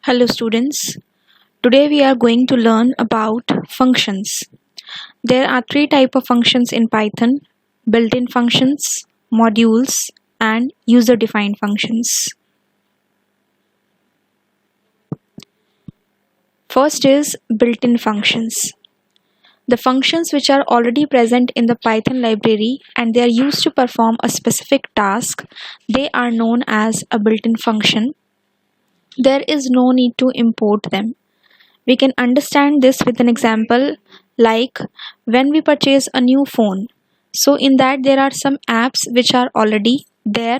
Hello students, today we are going to learn about functions. There are three types of functions in Python: built-in functions, modules, and user-defined functions. First is built-in functions. The functions which are already present in the Python library and they are used to perform a specific task, they are known as a built-in function. There is no need to import them. We can understand this with an example like when we purchase a new phone. So in that there are some apps which are already there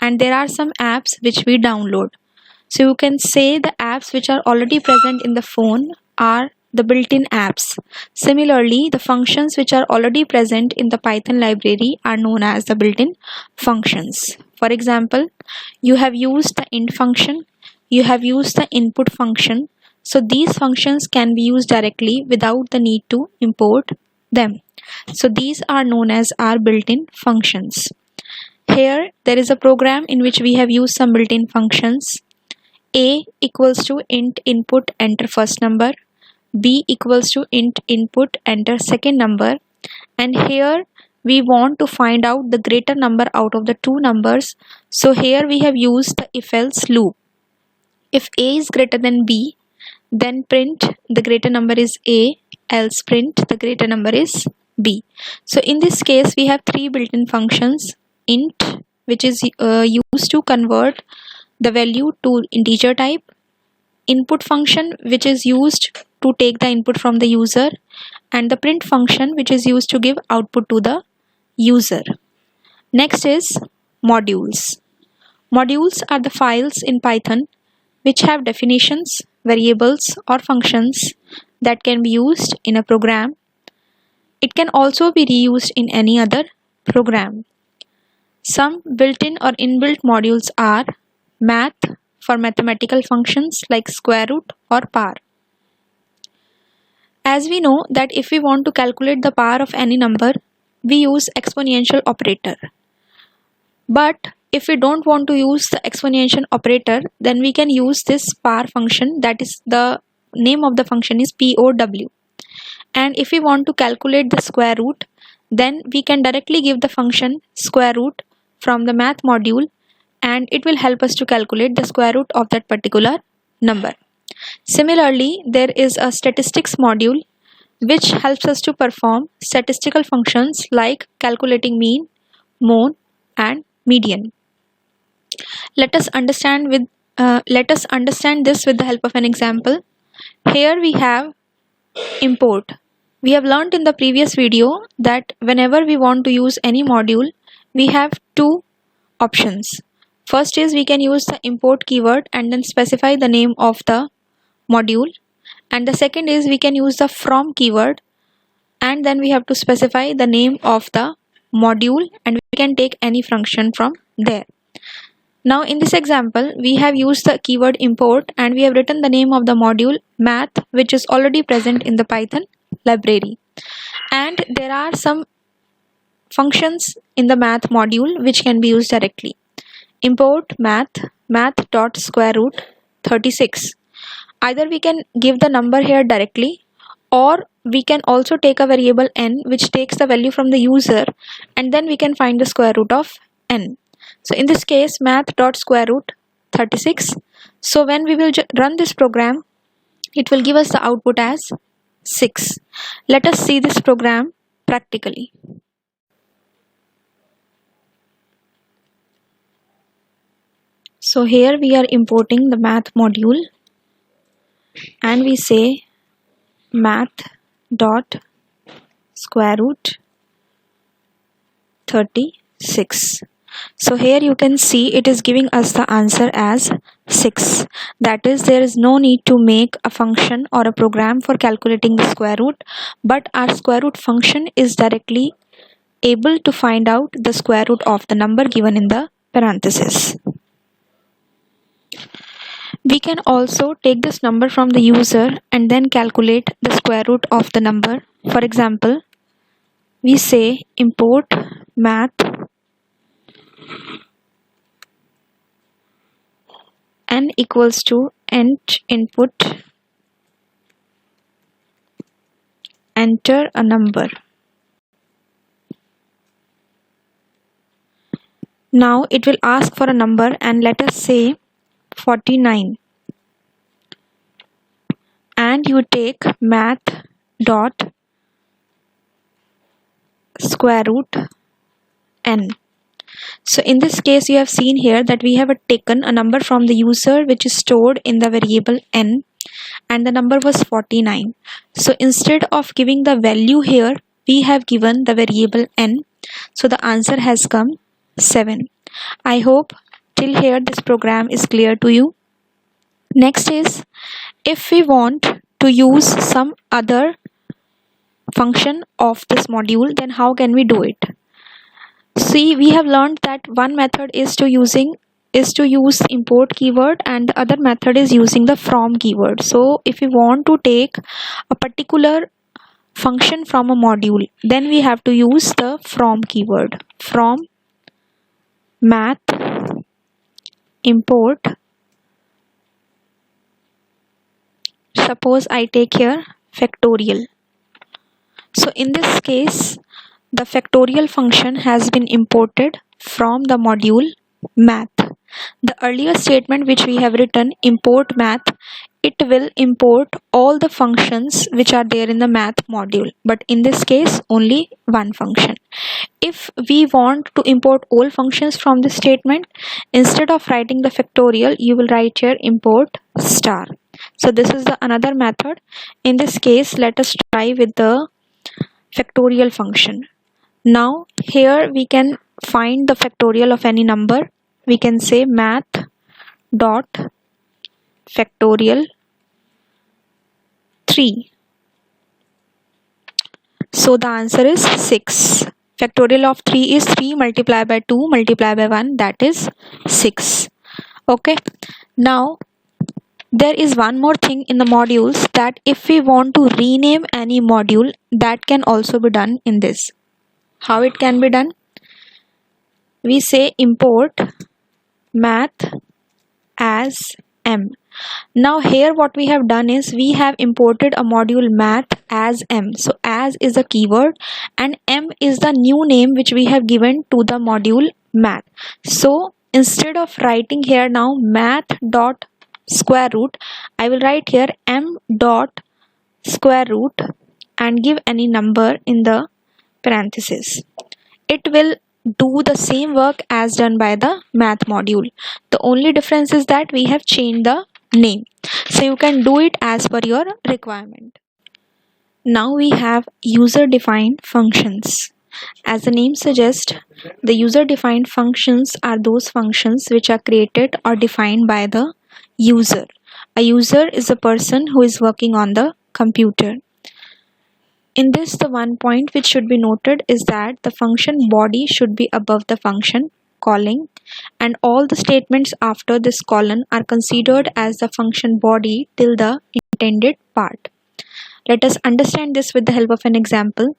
and there are some apps which we download. So you can say the apps which are already present in the phone are the built-in apps. Similarly, the functions which are already present in the Python library are known as the built-in functions. For example, you have used the int function, you have used the input function. So these functions can be used directly without the need to import them. So these are known as our built-in functions. Here there is a program in which we have used some built-in functions. A equals to int input enter first number, B equals to int input enter second number, and here we want to find out the greater number out of the two numbers. So here we have used the if-else loop. If A is greater than B, then print the greater number is A, else print the greater number is B. So in this case we have three built-in functions: int, which is used to convert the value to integer type; input function, which is used to take the input from the user; and the print function, which is used to give output to the user. Next is modules. Modules are the files in Python which have definitions, variables, or functions that can be used in a program. It can also be reused in any other program. Some built-in or inbuilt modules are math for mathematical functions like square root or power. As we know that if we want to calculate the power of any number, we use exponential operator. But if we don't want to use the exponential operator, then we can use this power function, that is the name of the function is POW. And if we want to calculate the square root, then we can directly give the function square root from the math module and it will help us to calculate the square root of that particular number. Similarly, there is a statistics module which helps us to perform statistical functions like calculating mean, mode, and median. Let us understand this with the help of an example. Here we have import. We have learned in the previous video that whenever we want to use any module, we have two options. First is we can use the import keyword and then specify the name of the module, and the second is we can use the from keyword and then we have to specify the name of the module and we can take any function from there. Now in this example we have used the keyword import and we have written the name of the module math, which is already present in the Python library, and there are some functions in the math module which can be used directly. Import math dot square root 36. Either we can give the number here directly, or we can also take a variable n which takes the value from the user and then we can find the square root of n. So in this case math dot square root 36. So when we will run this program, it will give us the output as 6. Let us see this program practically. So here we are importing the math module and we say math dot square root 36. So here you can see it is giving us the answer as 6. That is, there is no need to make a function or a program for calculating the square root, but our square root function is directly able to find out the square root of the number given in the parenthesis. We can also take this number from the user and then calculate the square root of the number. For example, we say import math n equals to ent input, enter a number. Now it will ask for a number and let us say 49, and you take math dot square root n. So in this case you have seen here that we have taken a number from the user which is stored in the variable n, and the number was 49. So instead of giving the value here, we have given the variable n. So the answer has come 7. I hope till here this program is clear to you. Next is, if we want to use some other function of this module, then how can we do it? See, we have learned that one method is to use import keyword, and the other method is using the from keyword. So if we want to take a particular function from a module, then we have to use the from keyword. From math import, suppose I take here factorial. So in this case the factorial function has been imported from the module math. The earlier statement which we have written, import math, it will import all the functions which are there in the math module, but in this case only one function. If we want to import all functions from this statement, instead of writing the factorial, you will write here import star. So this is the another method. In this case, let us try with the factorial function. Now here we can find the factorial of any number. We can say math dot factorial 3. So the answer is 6. Factorial of 3 is 3 multiplied by 2 multiplied by 1, that is 6. Okay. Now there is one more thing in the modules, that if we want to rename any module, that can also be done in this. How it can be done? We say import math as m. Now here what we have done is we have imported a module math as m. So as is a keyword and m is the new name which we have given to the module math. So instead of writing here now math dot square root, I will write here m dot square root and give any number in the parenthesis. It will do the same work as done by the math module. The only difference is that we have changed the name. So you can do it as per your requirement. Now we have user-defined functions. As the name suggests, the user-defined functions are those functions which are created or defined by the user. A user is a person who is working on the computer. In this, the one point which should be noted is that the function body should be above the function calling, and all the statements after this colon are considered as the function body till the intended part. Let us understand this with the help of an example.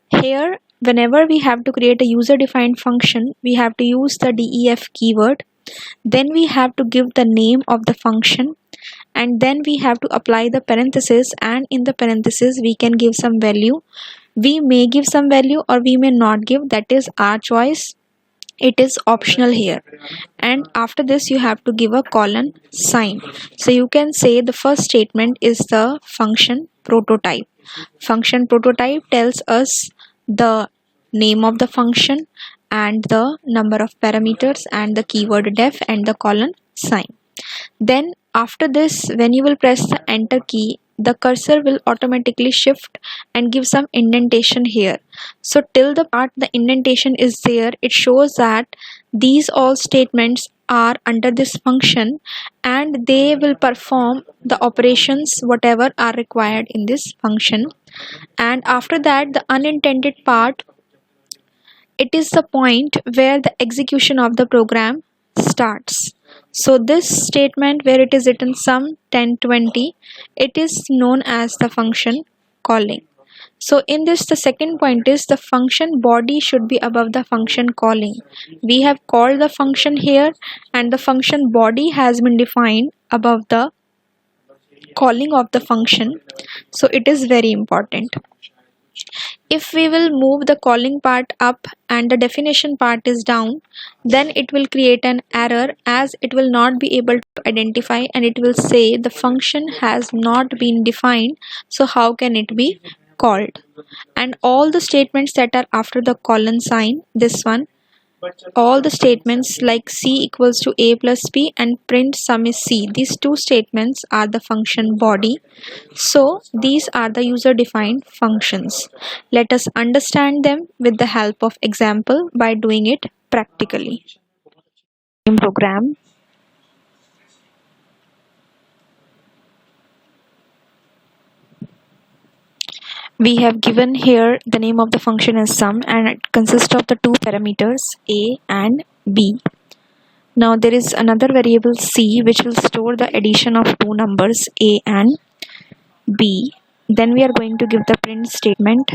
Here, whenever we have to create a user-defined function, we have to use the def keyword. Then we have to give the name of the function, and then we have to apply the parenthesis, and in the parenthesis we can give some value. We may give some value or we may not give, that is our choice. It is optional here. And after this you have to give a colon sign. So you can say the first statement is the function prototype. Function prototype tells us the name of the function and the number of parameters and the keyword def and the colon sign. Then after this, when you will press the enter key, the cursor will automatically shift and give some indentation here. So till the part the indentation is there, it shows that these all statements are under this function and they will perform the operations whatever are required in this function. And after that, the unintended part, it is the point where the execution of the program starts. So this statement where it is written sum 10 20, it is known as the function calling. So in this, the second point is the function body should be above the function calling. We have called the function here and the function body has been defined above the calling of the function, so it is very important. If we will move the calling part up and the definition part is down, then it will create an error as it will not be able to identify, and it will say the function has not been defined, so how can it be called? And all the statements that are after the colon sign, this one, all the statements like c equals to a plus b and print sum is c, these two statements are the function body. So these are the user defined functions. Let us understand them with the help of example by doing it practically. In program, we have given here the name of the function as sum, and it consists of the two parameters a and b. Now there is another variable c which will store the addition of two numbers a and b. Then we are going to give the print statement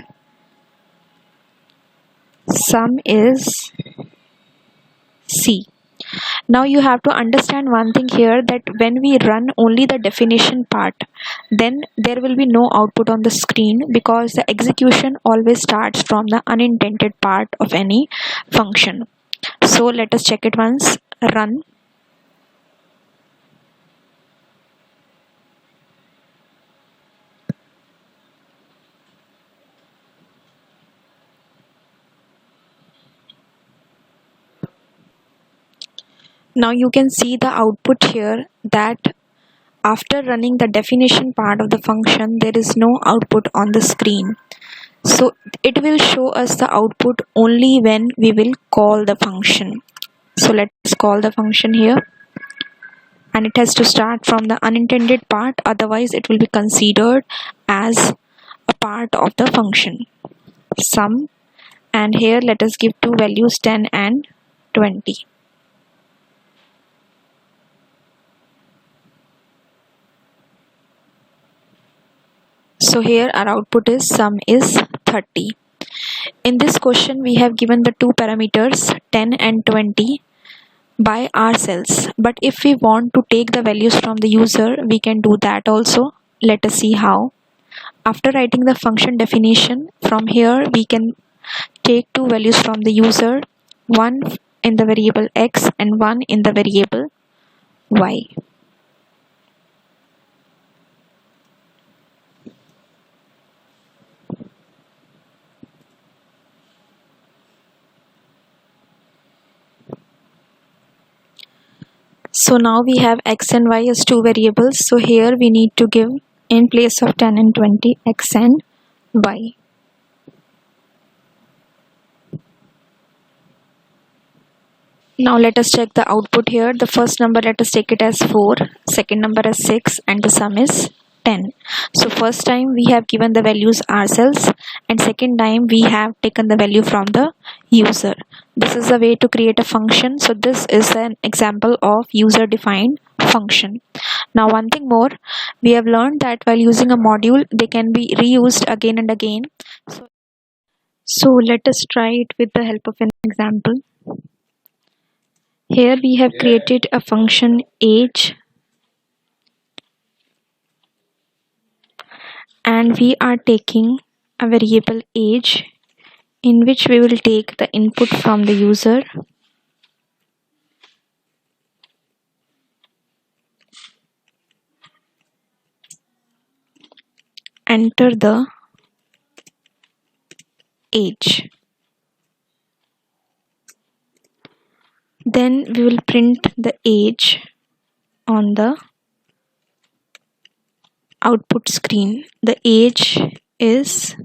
sum is c. Now you have to understand one thing here, that when we run only the definition part, then there will be no output on the screen because the execution always starts from the unintended part of any function. So let us check it once. Run. Now you can see the output here, that after running the definition part of the function, there is no output on the screen. So it will show us the output only when we will call the function. So let's call the function here, and it has to start from the unintended part, otherwise it will be considered as a part of the function sum. And here let us give two values 10 and 20. So here our output is sum is 30. In this question we have given the two parameters 10 and 20 by ourselves, but if we want to take the values from the user, we can do that also. Let us see how. After writing the function definition, from here we can take two values from the user, one in the variable x and one in the variable y. So now we have x and y as two variables. So here we need to give, in place of 10 and 20, x and y. Now let us check the output here. The first number, let us take it as 4, second number as 6, and the sum is 10. So first time we have given the values ourselves, and second time we have taken the value from the user. This is the way to create a function. So this is an example of user defined function. Now one thing more, we have learned that while using a module, they can be reused again and again. So let us try it with the help of an example. Here we have created a function age, and we are taking a variable age in which we will take the input from the user, enter the age, then we will print the age on the output screen. The age is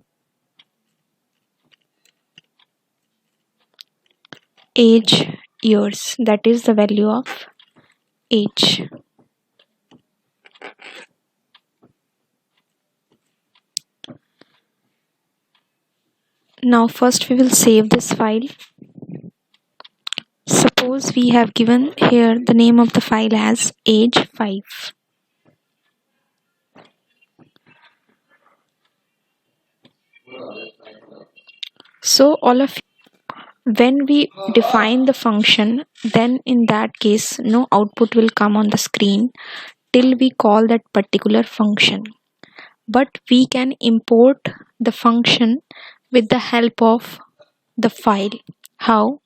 age years, that is the value of age. Now first we will save this file. Suppose we have given here the name of the file as age5. So all of when we define the function, then in that case no output will come on the screen till we call that particular function. But we can import the function with the help of the file. How?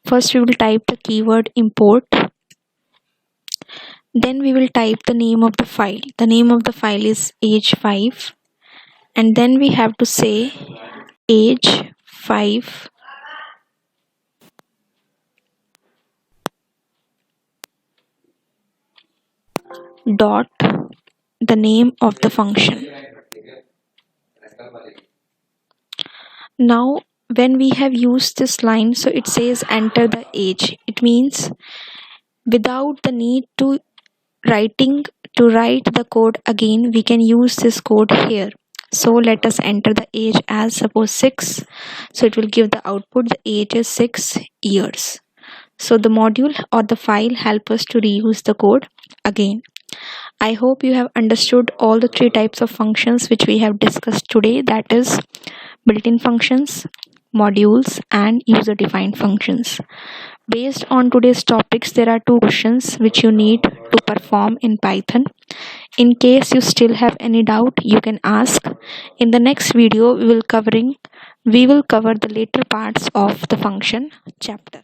First we will type the keyword import. Then we will type the name of the file. The name of the file is age5, and then we have to say age5 dot the name of the function. Now when we have used this line, so it says enter the age. It means without the need to write the code again, we can use this code here. So let us enter the age as suppose 6. So it will give the output, the age is 6 years. So the module or the file help us to reuse the code again. I hope you have understood all the 3 types of functions which we have discussed today, that is built-in functions, modules, and user-defined functions. Based on today's topics, there are 2 questions which you need to perform in Python. In case you still have any doubt, you can ask. In the next video, we will cover the later parts of the function chapter.